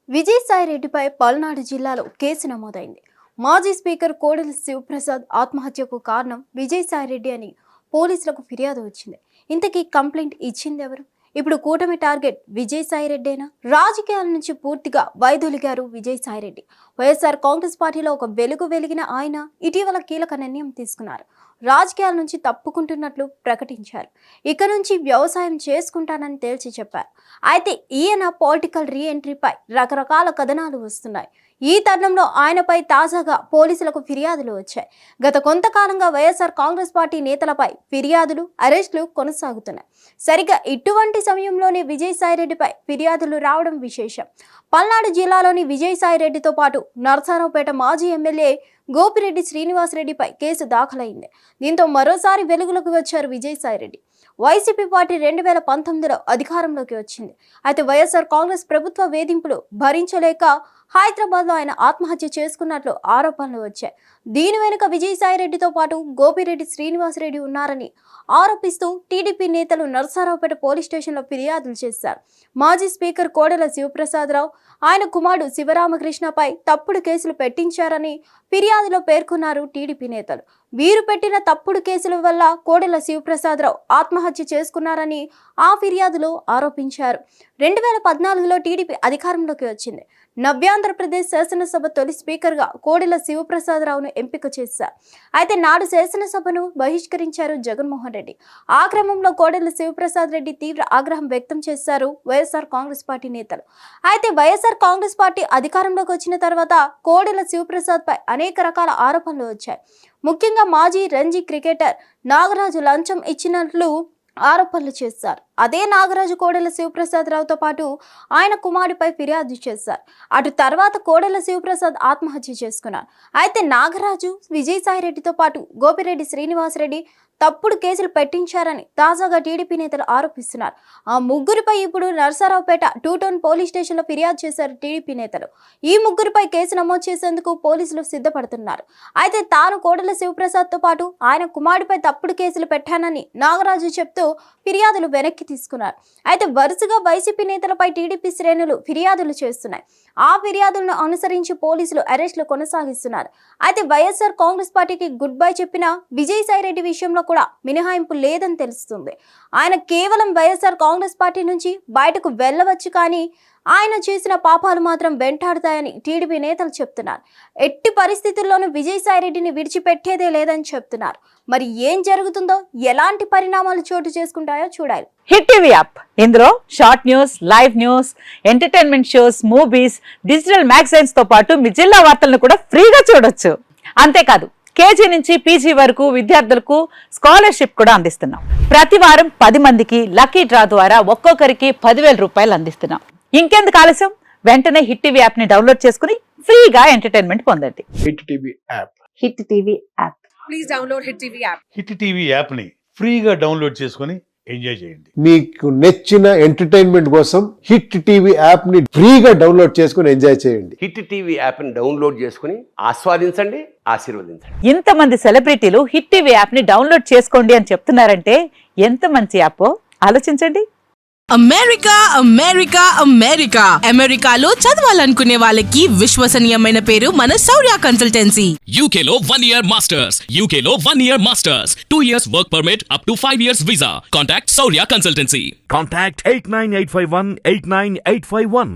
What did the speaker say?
విజయసాయిరెడ్డిపై పల్నాడు జిల్లాలో కేసు నమోదైంది. మాజీ స్పీకర్ కోడెల శివప్రసాద్ ఆత్మహత్యకు కారణం విజయసాయిరెడ్డి అని పోలీసులకు ఫిర్యాదు వచ్చింది. ఇంతకీ కంప్లైంట్ ఇచ్చిందెవరు? ఇప్పుడు కూటమి టార్గెట్ విజయసాయిరెడ్డేనా? రాజకీయాల నుంచి పూర్తిగా వైదొలిగారు విజయసాయిరెడ్డి. వైఎస్ఆర్ కాంగ్రెస్ పార్టీలో ఒక వెలిగిన ఆయన ఇటీవల కీలక నిర్ణయం తీసుకున్నారు. రాజకీయాల నుంచి తప్పుకుంటున్నట్లు ప్రకటించారు. ఇక నుంచి వ్యవసాయం చేసుకుంటానని తేల్చి చెప్పారు. అయితే ఈయన పొలిటికల్ రీ ఎంట్రీపై రకరకాల కథనాలు వస్తున్నాయి. ఈ తరుణంలో ఆయనపై తాజాగా పోలీసులకు ఫిర్యాదులు వచ్చాయి. గత కొంతకాలంగా వైఎస్ఆర్ కాంగ్రెస్ పార్టీ నేతలపై ఫిర్యాదులు, అరెస్టులు కొనసాగుతున్నాయి. సరిగ్గా ఇటువంటి సమయంలోనే విజయసాయిరెడ్డిపై ఫిర్యాదులు రావడం విశేషం. పల్నాడు జిల్లాలోని విజయసాయిరెడ్డితో పాటు నరసరావుపేట మాజీ ఎమ్మెల్యే గోపిరెడ్డి శ్రీనివాసరెడ్డిపై కేసు దాఖలైంది. దీంతో మరోసారి వెలుగులోకి వచ్చారు విజయసాయిరెడ్డి. వైసీపీ పార్టీ 2019లో అధికారంలోకి వచ్చింది. అయితే వైఎస్ఆర్ కాంగ్రెస్ ప్రభుత్వ వేధింపులు భరించలేక హైదరాబాద్లో ఆయన ఆత్మహత్య చేసుకున్నట్లు ఆరోపణలు వచ్చాయి. దీని వెనుక విజయసాయిరెడ్డితో పాటు గోపిరెడ్డి శ్రీనివాసరెడ్డి ఉన్నారని ఆరోపిస్తూ టీడీపీ నేతలు నరసరావుపేట పోలీస్ స్టేషన్లో ఫిర్యాదులు చేశారు. మాజీ స్పీకర్ కోడెల శివప్రసాదరావు, ఆయన కుమారుడు శివరామకృష్ణపై తప్పుడు కేసులు పెట్టించారని ఫిర్యాదులో పేర్కొన్నారు టీడీపీ నేతలు. వీరు పెట్టిన తప్పుడు కేసుల వల్ల కోడెల శివప్రసాదరావు ఆత్మహత్య చేసుకున్నారని ఆ ఫిర్యాదులో ఆరోపించారు. 2014లో టీడీపీ అధికారంలోకి వచ్చింది. నవ్యాంధ్రప్రదేశ్ శాసనసభ తొలి స్పీకర్గా కోడెల శివప్రసాదరావును ఎంపిక చేశారు. అయితే నాడు శాసనసభను బహిష్కరించారు జగన్మోహన్ రెడ్డి. ఆ క్రమంలో కోడెల శివప్రసాద్ రెడ్డి తీవ్ర ఆగ్రహం వ్యక్తం చేశారు వైఎస్ఆర్ కాంగ్రెస్ పార్టీ నేతలు. అయితే వైఎస్ఆర్ కాంగ్రెస్ పార్టీ అధికారంలోకి వచ్చిన తర్వాత కోడెల శివప్రసాద్ పై అనేక రకాల ఆరోపణలు వచ్చాయి. ముఖ్యంగా మాజీ రంజీ క్రికెటర్ నాగరాజు లంచం ఇచ్చినట్లు ఆరోపణలు చేశారు. అదే నాగరాజు కోడెల శివప్రసాదరావుతో పాటు ఆయన కుమారుడిపై ఫిర్యాదు చేశారు. అటు తర్వాత కోడెల శివప్రసాద్ ఆత్మహత్య చేసుకున్నారు. అయితే నాగరాజు, విజయసాయిరెడ్డితో పాటు గోపిరెడ్డి శ్రీనివాసరెడ్డి తప్పుడు కేసులు పెట్టించారని తాజాగా టీడీపీ నేతలు ఆరోపిస్తున్నారు. ఆ ముగ్గురిపై ఇప్పుడు నరసరావుపేట 2 టౌన్ పోలీస్ స్టేషన్లో ఫిర్యాదు చేశారు టీడీపీ నేతలు. ఈ ముగ్గురిపై కేసు నమోదు చేసేందుకు పోలీసులు సిద్ధపడుతున్నారు. అయితే తాను కోడెల శివప్రసాద్తో పాటు ఆయన కుమారుడిపై తప్పుడు కేసులు పెట్టానని నాగరాజు చెప్తూ ఫిర్యాదులు వెనక్కి తీసుకున్నారు. అయితే వరుసగా వైసీపీ నేతలపై టీడీపీ శ్రేణులు ఫిర్యాదులు చేస్తున్నాయి. ఆ ఫిర్యాదులను అనుసరించి పోలీసులు అరెస్టులు కొనసాగిస్తున్నారు. అయితే వైఎస్ఆర్ కాంగ్రెస్ పార్టీకి గుడ్ బై చెప్పిన విజయసాయిరెడ్డి విషయంలో కూడా మినహాయింపు లేదని తెలుస్తుంది. ఆయన కేవలం వైఎస్ఆర్ కాంగ్రెస్ పార్టీ నుంచి బయటకు వెళ్ళవచ్చు, కానీ ఆయన చేసిన పాపాలు మాత్రం వెంటాడుతాయని టీడీపీ నేతలు చెప్తున్నారు. ఎట్టి పరిస్థితుల్లోనూ విజయసాయిరెడ్డిని విడిచిపెట్టేదే లేదని చెప్తున్నారు. మరి ఏం జరుగుతుందో, ఎలాంటి పరిణామాలు చోటు చేసుకుంటాయో చూడాలి. హిట్ టీవీ యాప్, ఇందులో short news, live news, entertainment shows, movies, digital magazines తో పాటు మీ జిల్లా వార్తలను కూడా ఫ్రీగా చూడొచ్చు. అంతేకాదు కేజీ నుంచి పీజీ వరకు విద్యార్థులకు స్కాలర్షిప్ కూడా అందిస్తున్నాం. ప్రతి వారం 10 మందికి లక్కీ డ్రా ద్వారా ఒక్కొక్కరికి 10,000 రూపాయలు అందిస్తున్నాం. ఇంకెందుకు ఆలస్యం, వెంటనే హిట్ టీవీ యాప్ ని డౌన్లోడ్ చేసుకుని ఫ్రీగా ఎంటర్టైన్మెంట్ పొందండి. Hit TV app. Hit TV app. Please download hit TV app. Hit TV app ని ఫ్రీగా డౌన్లోడ్ చేసుకుని ఎంజాయ్ చేయండి. మీకు నచ్చిన ఎంటర్టైన్మెంట్ కోసం హిట్ టీవీ యాప్ ని ఫ్రీగా డౌన్లోడ్ చేసుకుని ఎంజాయ్ చేయండి. హిట్ టీవీ యాప్ ని డౌన్లోడ్ చేసుకుని ఆస్వాదించండి, ఆశీర్వదించండి. ఇంతమంది సెలబ్రిటీలు హిట్ టీవీ యాప్ ని డౌన్లోడ్ చేసుకోండి అని చెప్తున్నారంటే ఎంత మంచి యాప్ ఆలోచించండి. అమెరికా అమెరికా అమెరికా అమెరికాలో చదవాలనుకునే వాళ్ళకి విశ్వసనీయమైన పేరు మన శౌర్య కన్సల్టెన్సీ. UK లో 1 year masters. UK లో 1 year masters. 2 years work permit up to 5 years visa. Contact Saurya Consultancy. Contact 89851 89851.